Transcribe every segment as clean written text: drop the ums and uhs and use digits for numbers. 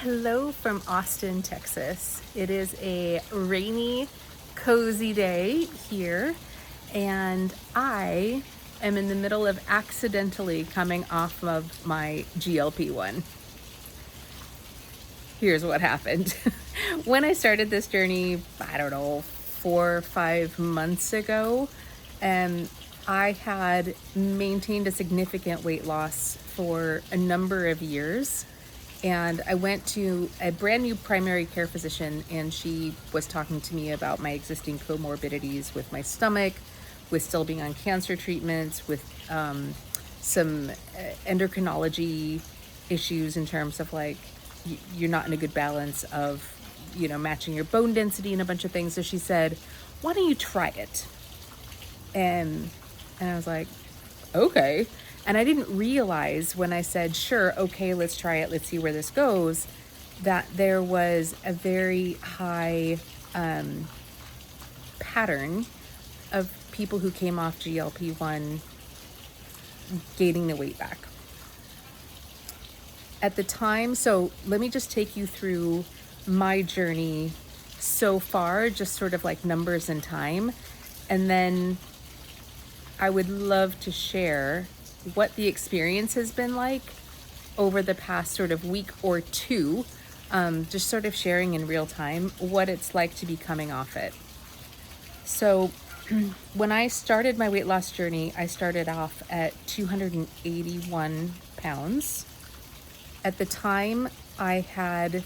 Hello from Austin, Texas. It is a rainy, cozy day here, and I am in the middle of accidentally coming off of my GLP-1. Here's what happened. When I started this journey, I don't know, 4 or 5 months ago, I had maintained a significant weight loss for a number of years. And I went to a brand new primary care physician, and she was talking to me about my existing comorbidities with my stomach, with still being on cancer treatments, with some endocrinology issues in terms of like you're not in a good balance of, matching your bone density and a bunch of things. So she said, why don't you try it? And I was like, okay. And I didn't realize when I said, sure, okay, let's try it, let's see where this goes, that there was a very high pattern of people who came off GLP-1 gaining the weight back. At the time, so let me just take you through my journey so far, just sort of like numbers and time. And then I would love to share what the experience has been like over the past sort of week or two, just sort of sharing in real time what it's like to be coming off it. So when I started my weight loss journey, I started off at 281 pounds. At the time, I had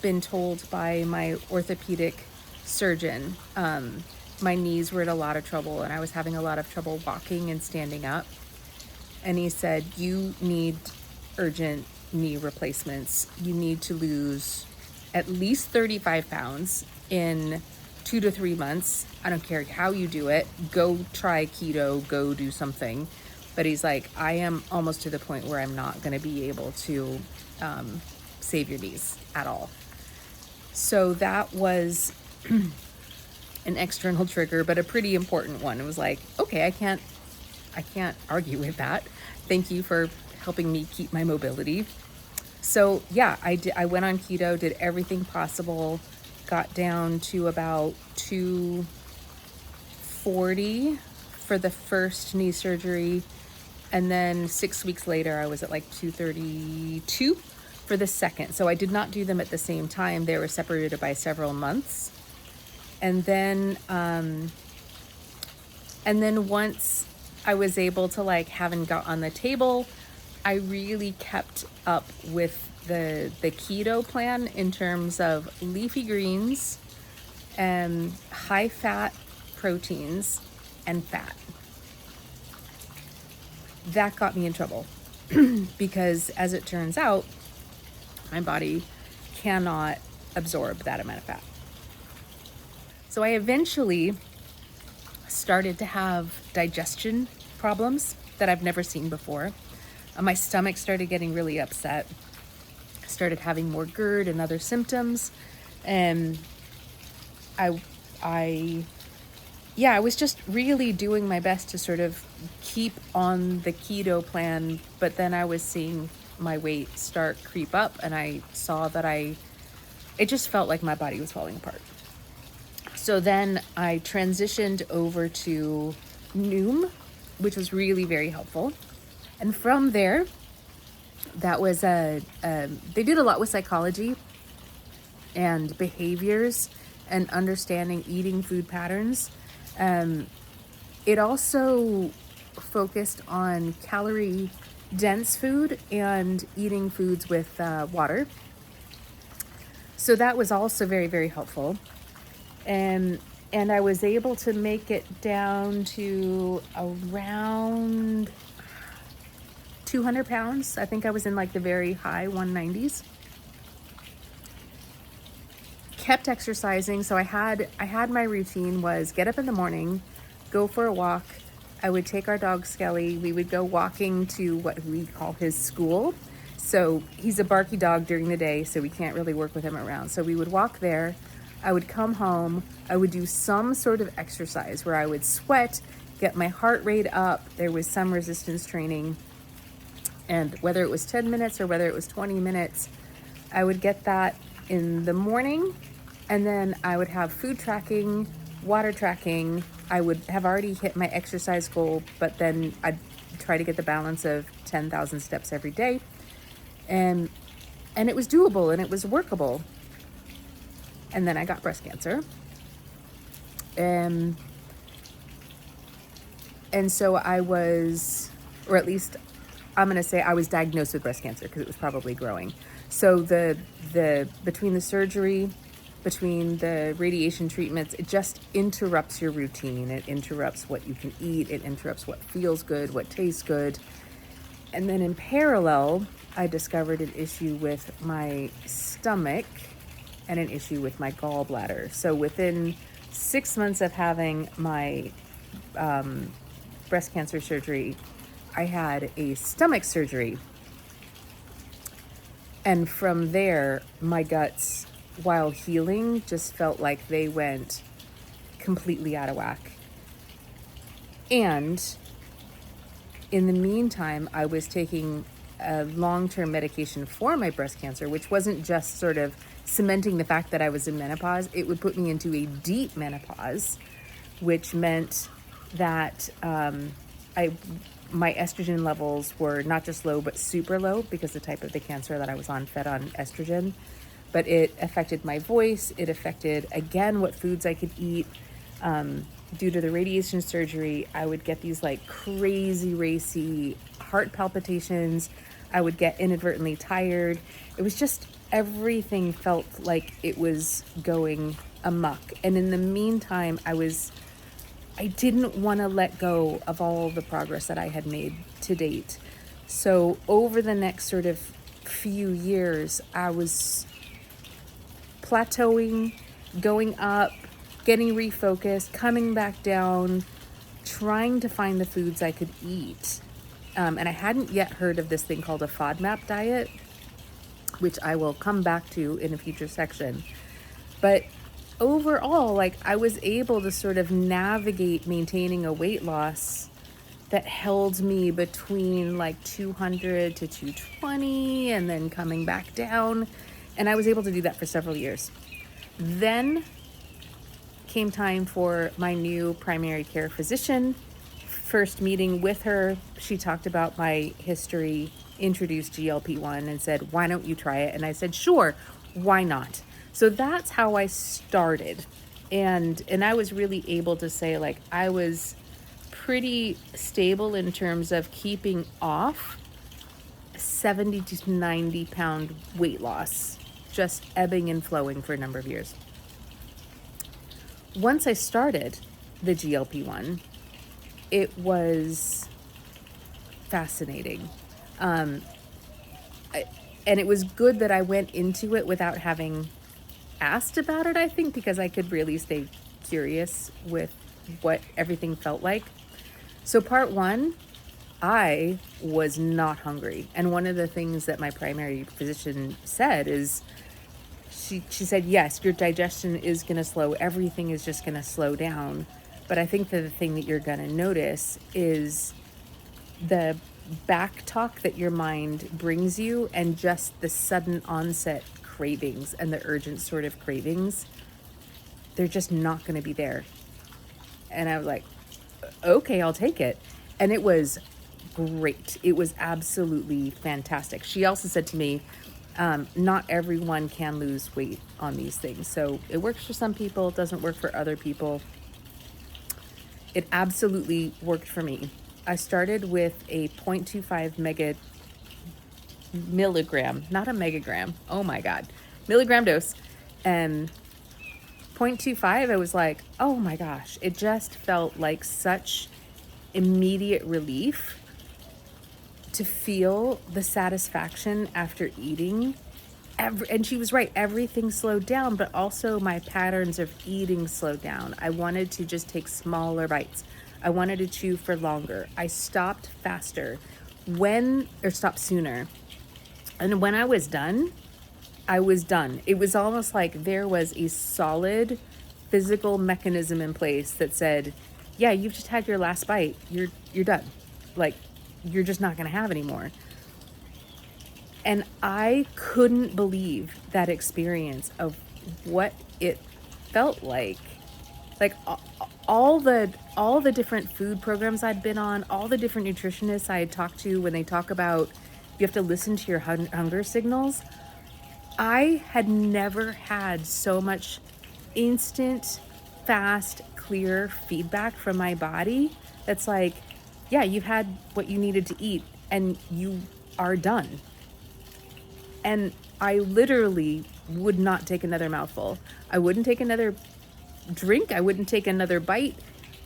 been told by my orthopedic surgeon, my knees were in a lot of trouble and I was having a lot of trouble walking and standing up. And he said, you need urgent knee replacements. You need to lose at least 35 pounds in 2 to 3 months. I don't care how you do it. Go try keto, go do something. But he's like, I am almost to the point where I'm not going to be able to save your knees at all. So that was an external trigger, but a pretty important one. It was like, okay, I can't argue with that. Thank you for helping me keep my mobility. So yeah, I went on keto, did everything possible, got down to about 240 for the first knee surgery. And then 6 weeks later, I was at like 232 for the second. So I did not do them at the same time. They were separated by several months. And then once I was able to like having got on the table, I really kept up with the keto plan in terms of leafy greens and high fat proteins and fat. That got me in trouble because as it turns out, my body cannot absorb that amount of fat. So I eventually started to have digestion problems that I've never seen before. My stomach started getting really upset. I started having more GERD and other symptoms. And I was just really doing my best to sort of keep on the keto plan, but then I was seeing my weight start creep up and I saw that it just felt like my body was falling apart. So then I transitioned over to Noom, which was really very helpful. And from there, that was they did a lot with psychology and behaviors and understanding eating food patterns. It also focused on calorie dense food and eating foods with water. So that was also very, very helpful. And I was able to make it down to around 200 pounds. I think I was in like the very high 190s. Kept exercising. So I had my routine was get up in the morning, go for a walk. I would take our dog Skelly. We would go walking to what we call his school. So he's a barky dog during the day, so we can't really work with him around. So we would walk there. I would come home. I would do some sort of exercise where I would sweat, get my heart rate up. There was some resistance training. And whether it was 10 minutes or whether it was 20 minutes, I would get that in the morning, and then I would have food tracking, water tracking. I would have already hit my exercise goal, but then I'd try to get the balance of 10,000 steps every day. And it was doable and it was workable. And then I got breast cancer. And so I was, or at least I'm going to say I was diagnosed with breast cancer because it was probably growing. So between the surgery, between the radiation treatments, it just interrupts your routine. It interrupts what you can eat. It interrupts what feels good, what tastes good. And then in parallel, I discovered an issue with my stomach and an issue with my gallbladder. So within 6 months of having my breast cancer surgery, I had a stomach surgery. And from there, my guts, while healing, just felt like they went completely out of whack. And in the meantime, I was taking a long-term medication for my breast cancer, which wasn't just sort of cementing the fact that I was in menopause. It would put me into a deep menopause, which meant that my estrogen levels were not just low, but super low because the type of the cancer that I was on fed on estrogen. But it affected my voice. It affected, again, what foods I could eat. Due to the radiation surgery, I would get these like crazy racy heart palpitations. I would get inadvertently tired. It was just, everything felt like it was going amok. And in the meantime, I didn't want to let go of all the progress that I had made to date. So over the next sort of few years, I was plateauing, going up, getting refocused, coming back down, trying to find the foods I could eat. And I hadn't yet heard of this thing called a FODMAP diet, which I will come back to in a future section. But overall, like, I was able to sort of navigate maintaining a weight loss that held me between like 200 to 220 and then coming back down. And I was able to do that for several years. Then came time for my new primary care physician. First meeting with her, she talked about my history, introduced GLP-1 and said, why don't you try it? And I said, sure, why not? So that's how I started. And I was really able to say, like, I was pretty stable in terms of keeping off 70 to 90 pound weight loss, just ebbing and flowing for a number of years. Once I started the GLP-1, it was fascinating. And it was good that I went into it without having asked about it, I think, because I could really stay curious with what everything felt like. So part one, I was not hungry. And one of the things that my primary physician said is, she said, yes, your digestion is going to slow. Everything is just going to slow down. But I think that the thing that you're going to notice is the back talk that your mind brings you and just the sudden onset cravings and the urgent sort of cravings. They're just not going to be there. And I was like, okay, I'll take it. And it was great. It was absolutely fantastic. She also said to me, not everyone can lose weight on these things. So it works for some people, it doesn't work for other people. It absolutely worked for me. I started with a 0.25 milligram, not a megagram. Oh my God, milligram dose. And 0.25, I was like, oh my gosh, it just felt like such immediate relief to feel the satisfaction after eating. And she was right, everything slowed down, but also my patterns of eating slowed down. I wanted to just take smaller bites. I wanted to chew for longer. I stopped faster stopped sooner. And when I was done, I was done. It was almost like there was a solid physical mechanism in place that said, yeah, you've just had your last bite. You're done. Like, you're just not going to have any more. And I couldn't believe that experience of what it felt like. Like all the different food programs I'd been on, all the different nutritionists I had talked to when they talk about you have to listen to your hunger signals. I had never had so much instant, fast, clear feedback from my body that's like, yeah, you've had what you needed to eat and you are done. And I literally would not take another mouthful. I wouldn't take another drink. I wouldn't take another bite.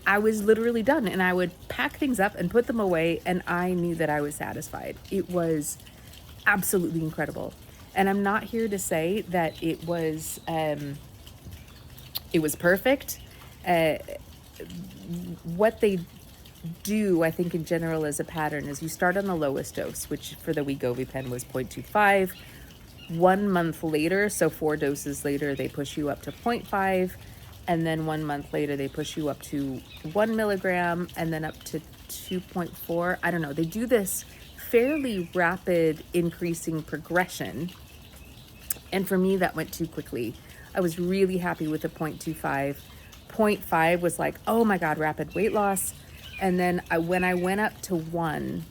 I was literally done, and I would pack things up and put them away, and I knew that I was satisfied. It was absolutely incredible. And I'm not here to say that it was perfect. Uh, what they do, I think in general as a pattern, is you start on the lowest dose, which for the Wegovy pen was 0.25. 1 month later, so 4 doses later, they push you up to 0.5. And then 1 month later, they push you up to 1 milligram and then up to 2.4. I don't know. They do this fairly rapid increasing progression. And for me, that went too quickly. I was really happy with the 0.25. 0.5 was like, oh my God, rapid weight loss. And then when I went up to 1,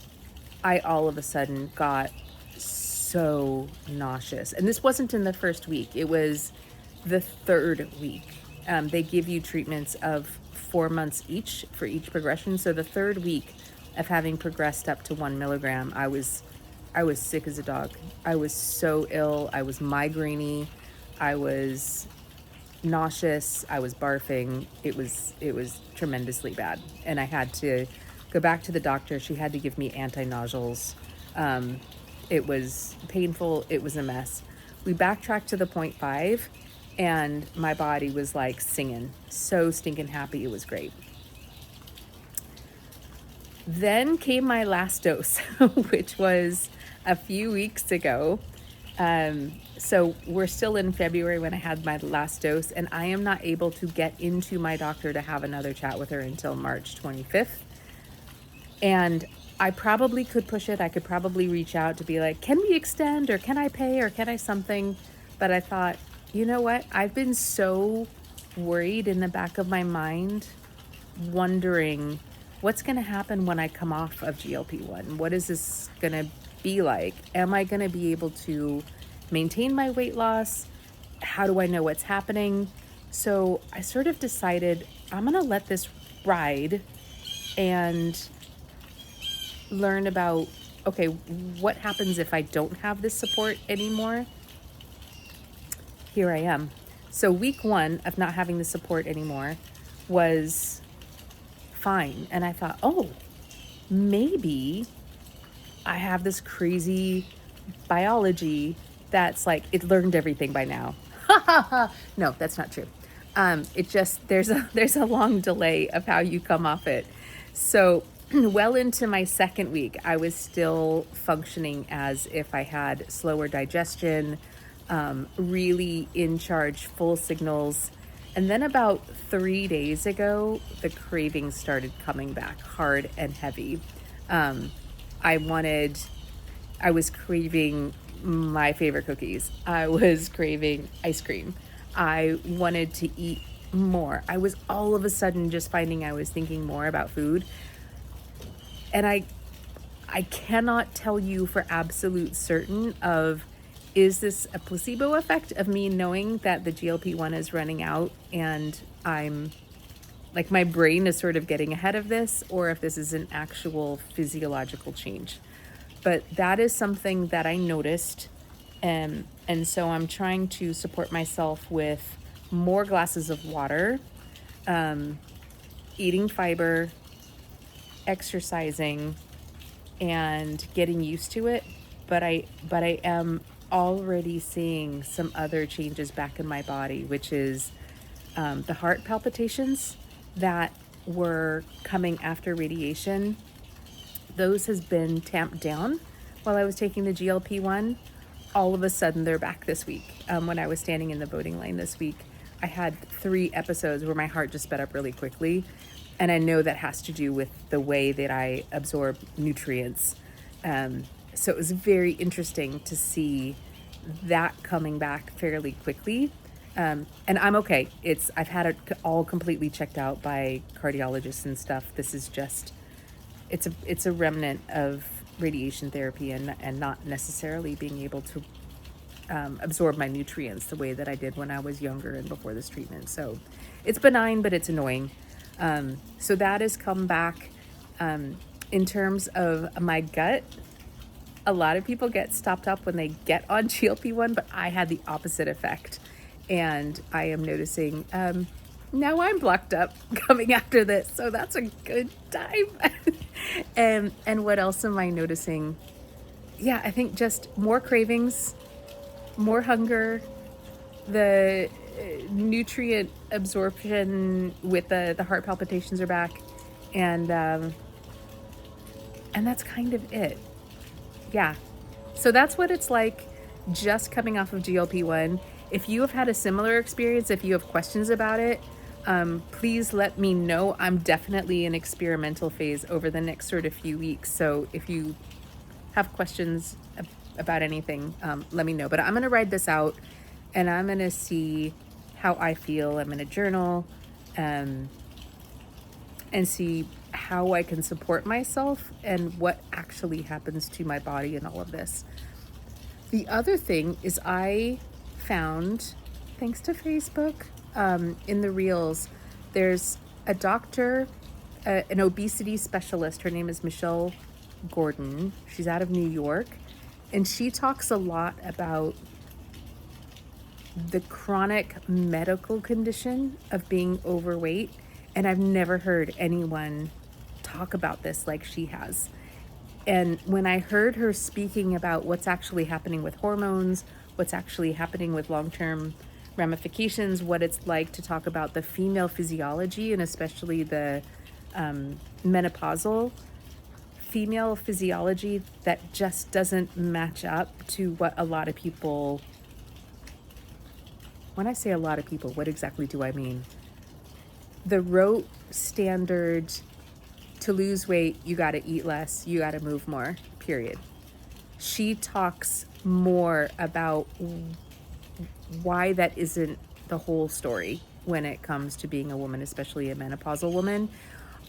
I all of a sudden got so nauseous. And this wasn't in the first week. It was the 3rd week. They give you treatments of 4 months each for each progression. So the 3rd week of having progressed up to 1 milligram, I was sick as a dog. I was so ill. I was migrainey. I was nauseous. I was barfing. It was tremendously bad. And I had to go back to the doctor. She had to give me anti-nausals. It was painful. It was a mess. We backtracked to the 0.5. And my body was like singing, so stinking happy. It was great. Then came my last dose, which was a few weeks ago. So we're still in February when I had my last dose, and I am not able to get into my doctor to have another chat with her until March 25th. And I probably could push it. I could probably reach out to be like, can we extend, or can I pay, or can I something? But I thought, you know what? I've been so worried in the back of my mind, wondering what's going to happen when I come off of GLP-1. What is this going to be like? Am I going to be able to maintain my weight loss? How do I know what's happening? So I sort of decided I'm going to let this ride and learn about, okay, what happens if I don't have this support anymore? Here I am. So week 1 of not having the support anymore was fine. And I thought, oh, maybe I have this crazy biology that's like, it learned everything by now. No, that's not true. It just, there's a long delay of how you come off it. So well into my 2nd week, I was still functioning as if I had slower digestion, really in charge, full signals. And then about 3 days ago, the cravings started coming back hard and heavy. I was craving my favorite cookies. I was craving ice cream. I wanted to eat more. I was all of a sudden just finding I was thinking more about food. And I cannot tell you for absolute certain of, is this a placebo effect of me knowing that the GLP-1 is running out and I'm like, my brain is sort of getting ahead of this, or if this is an actual physiological change. But that is something that I noticed. And so I'm trying to support myself with more glasses of water, eating fiber, exercising, and getting used to it. But I am already seeing some other changes back in my body, which is the heart palpitations that were coming after radiation. Those has been tamped down while I was taking the GLP-1. All of a sudden, they're back this week. When I was standing in the voting line this week, I had 3 episodes where my heart just sped up really quickly. And I know that has to do with the way that I absorb nutrients. So it was very interesting to see that coming back fairly quickly. And I'm okay. I've had it all completely checked out by cardiologists and stuff. This is just, it's a remnant of radiation therapy and not necessarily being able to absorb my nutrients the way that I did when I was younger and before this treatment. So it's benign, but it's annoying. So that has come back. In terms of my gut, a lot of people get stopped up when they get on GLP-1, but I had the opposite effect. And I am noticing now I'm blocked up coming after this. So that's a good time. And what else am I noticing? Yeah, I think just more cravings, more hunger, the nutrient absorption with the heart palpitations are back. And that's kind of it. Yeah. So that's what it's like just coming off of GLP-1. If you have had a similar experience, if you have questions about it, please let me know. I'm definitely in experimental phase over the next sort of few weeks. So if you have questions about anything, let me know. But I'm going to ride this out and I'm going to see how I feel. I'm going to journal and see how I can support myself and what actually happens to my body in all of this. The other thing is I found, thanks to Facebook, in the Reels, there's a doctor, an obesity specialist. Her name is Michelle Gordon. She's out of New York. And she talks a lot about the chronic medical condition of being overweight. And I've never heard anyone talk about this like she has. And when I heard her speaking about what's actually happening with hormones, what's actually happening with long-term ramifications, what it's like to talk about the female physiology and especially the menopausal female physiology that just doesn't match up to what a lot of people, when I say a lot of people, what exactly do I mean? The rote standard to lose weight, you got to eat less, you got to move more, period. She talks more about why that isn't the whole story when it comes to being a woman, especially a menopausal woman.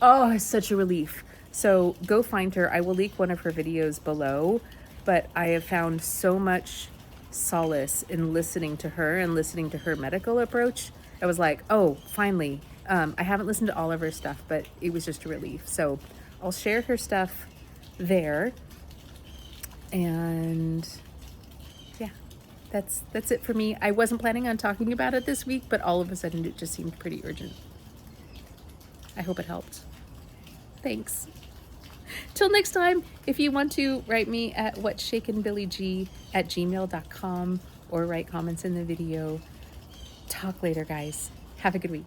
Oh, it's such a relief. So go find her. I will link one of her videos below, but I have found so much solace in listening to her and listening to her medical approach. I was like, oh, finally. I haven't listened to all of her stuff, but it was just a relief. So I'll share her stuff there. And yeah, that's it for me. I wasn't planning on talking about it this week, but all of a sudden it just seemed pretty urgent. I hope it helped. Thanks. Till next time, if you want to write me at whatsshakenbillyg@gmail.com or write comments in the video. Talk later, guys. Have a good week.